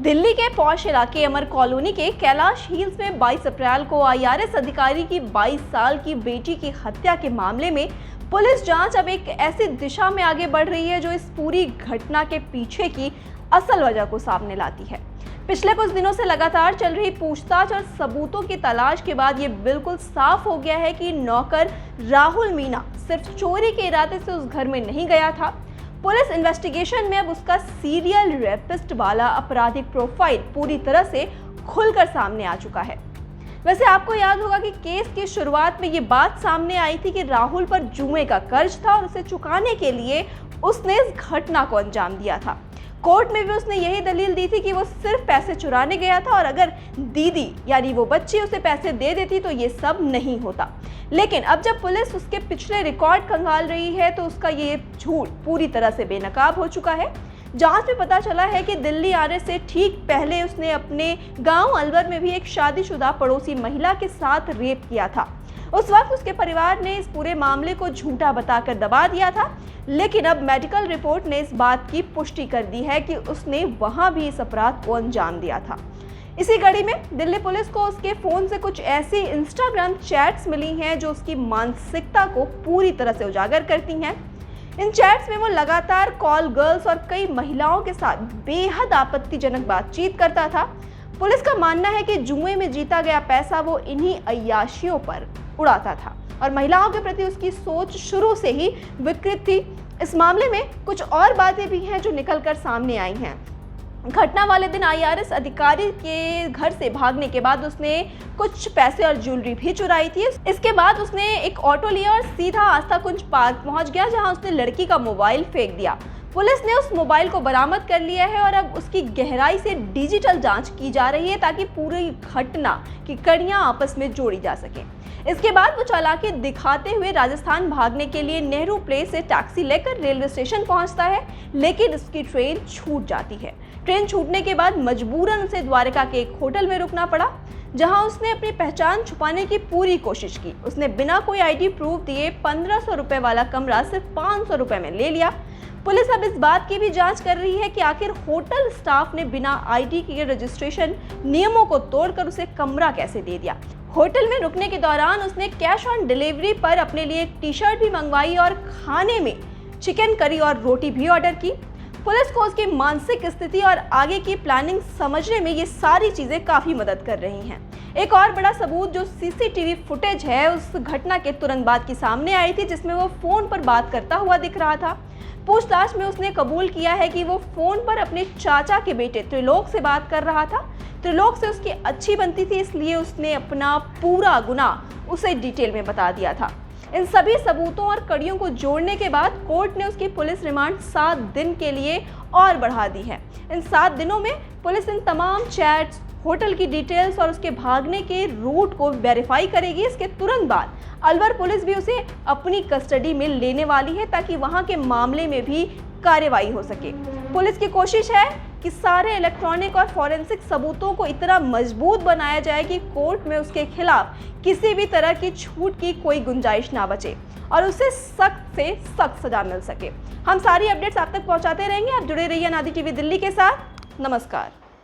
दिल्ली के पॉश इलाके अमर कॉलोनी के कैलाश हिल्स में 22 अप्रैल को आईआरएस अधिकारी की 22 साल की बेटी की हत्या के मामले में पुलिस जांच अब एक ऐसी दिशा में आगे बढ़ रही है जो इस पूरी घटना के पीछे की असल वजह को सामने लाती है। पिछले कुछ दिनों से लगातार चल रही पूछताछ और सबूतों की तलाश के बाद ये बिल्कुल साफ हो गया है कि नौकर राहुल मीणा सिर्फ चोरी के इरादे से उस घर में नहीं गया था। पुलिस इन्वेस्टिगेशन में अब उसका सीरियल रेपिस्ट वाला आपराधिक प्रोफाइल पूरी तरह से खुलकर सामने आ चुका है। वैसे आपको याद होगा कि केस की शुरुआत में ये बात सामने आई थी कि राहुल पर जुए का कर्ज था और उसे चुकाने के लिए उसने इस घटना को अंजाम दिया था। कोर्ट में भी उसने यही दलील दी थी कि वो सिर्फ पैसे चुराने गया था और अगर दीदी यानी वो बच्ची उसे पैसे दे देती तो ये सब नहीं होता। लेकिन अब जब पुलिस उसके पिछले रिकॉर्ड खंगाल रही है तो उसका ये झूठ पूरी तरह से बेनकाब हो चुका है। जांच में पता चला है कि दिल्ली आने से ठीक पहले उसने अपने गांव अलवर में भी एक शादीशुदा पड़ोसी महिला के साथ रेप किया था। उस वक्त उसके परिवार ने इस पूरे मामले को झूठा बताकर दबा दिया था, लेकिन अब मेडिकल रिपोर्ट ने इस बात की पुष्टि कर दी है कि उसने वहां भी इस अपराध को अंजाम दिया था। इसी कड़ी में दिल्ली पुलिस को उसके फोन से कुछ ऐसी इंस्टाग्राम चैट्स मिली हैं जो उसकी मानसिकता को पूरी तरह से उजागर करती हैं। इन चैट्स में वो लगातार कॉल गर्ल्स और कई महिलाओं के साथ बेहद आपत्तिजनक बातचीत करता था। पुलिस का मानना है कि जुए में जीता गया पैसा वो इन्हीं अय्याशियों पर उड़ाता था और महिलाओं के प्रति उसकी सोच शुरू से ही विकृत थी। इस मामले में कुछ और बातें भी हैं जो निकलकर सामने आई हैं। घटना वाले दिन आईआरएस अधिकारी के घर से भागने के बाद उसने कुछ पैसे और ज्वेलरी भी चुराई थी। इसके बाद उसने एक ऑटो लिया और सीधा आस्था कुंज पार्क पहुंच गया, जहां उसने लड़की का मोबाइल फेंक दिया। पुलिस ने उस मोबाइल को बरामद कर लिया है और अब उसकी गहराई से डिजिटल जांच की जा रही है ताकि पूरी घटना की कड़ियां आपस में जोड़ी जा सके। इसके बाद वो चालाकी दिखाते हुए राजस्थान भागने के लिए नेहरू प्लेस से टैक्सी लेकर रेलवे स्टेशन पहुंचता है, लेकिन उसकी ट्रेन छूट जाती है। ट्रेन छूटने के बाद मजबूरन उसे द्वारका के एक होटल में रुकना पड़ा, जहां उसने अपनी पहचान छुपाने की पूरी कोशिश की। उसने बिना कोई आईडी प्रूफ दिए 1500 रुपए वाला कमरा सिर्फ 500 रुपए में ले लिया। पुलिस अब इस बात की भी जांच कर रही है कि आखिर होटल स्टाफ ने बिना आईडी के रजिस्ट्रेशन नियमों को तोड़कर उसे कमरा कैसे दे दिया। होटल में रुकने के दौरान उसने कैश ऑन डिलीवरी पर अपने लिए एक टी-शर्ट भी मंगवाई और खाने में चिकन करी और रोटी भी ऑर्डर की। पुलिस को उसकी मानसिक स्थिति और आगे की प्लानिंग समझने में ये सारी चीजें काफी मदद कर रही हैं। एक और बड़ा सबूत जो सीसीटीवी फुटेज है उस घटना के तुरंत बाद की सामने आई थी, जिसमें वो फोन पर बात करता हुआ दिख रहा था। पूछताछ में उसने कबूल किया है कि वो फोन पर अपने चाचा के बेटे त्रिलोक से बात कर रहा था। त्रिलोक से उसकी अच्छी बनती थी, इसलिए उसने अपना पूरा गुनाह उसे डिटेल में बता दिया था। इन सभी सबूतों और कड़ियों को जोड़ने के बाद कोर्ट ने उसकी पुलिस रिमांड 7 दिन के लिए और बढ़ा दी है। इन 7 दिनों में पुलिस इन तमाम चैट्स, होटल की डिटेल्स और उसके भागने के रूट को वेरीफाई करेगी। इसके तुरंत बाद अलवर पुलिस भी उसे अपनी कस्टडी में लेने वाली है ताकि वहां के मामले में भी कार्रवाई हो सके। पुलिस की कोशिश है कि सारे इलेक्ट्रॉनिक और फॉरेंसिक सबूतों को इतना मजबूत बनाया जाए कि कोर्ट में उसके खिलाफ किसी भी तरह की छूट की कोई गुंजाइश ना बचे और उसे सख्त से सख्त सजा मिल सके। हम सारी अपडेट्स आप तक पहुंचाते रहेंगे। आप जुड़े रहिए अनादि टीवी दिल्ली के साथ। नमस्कार।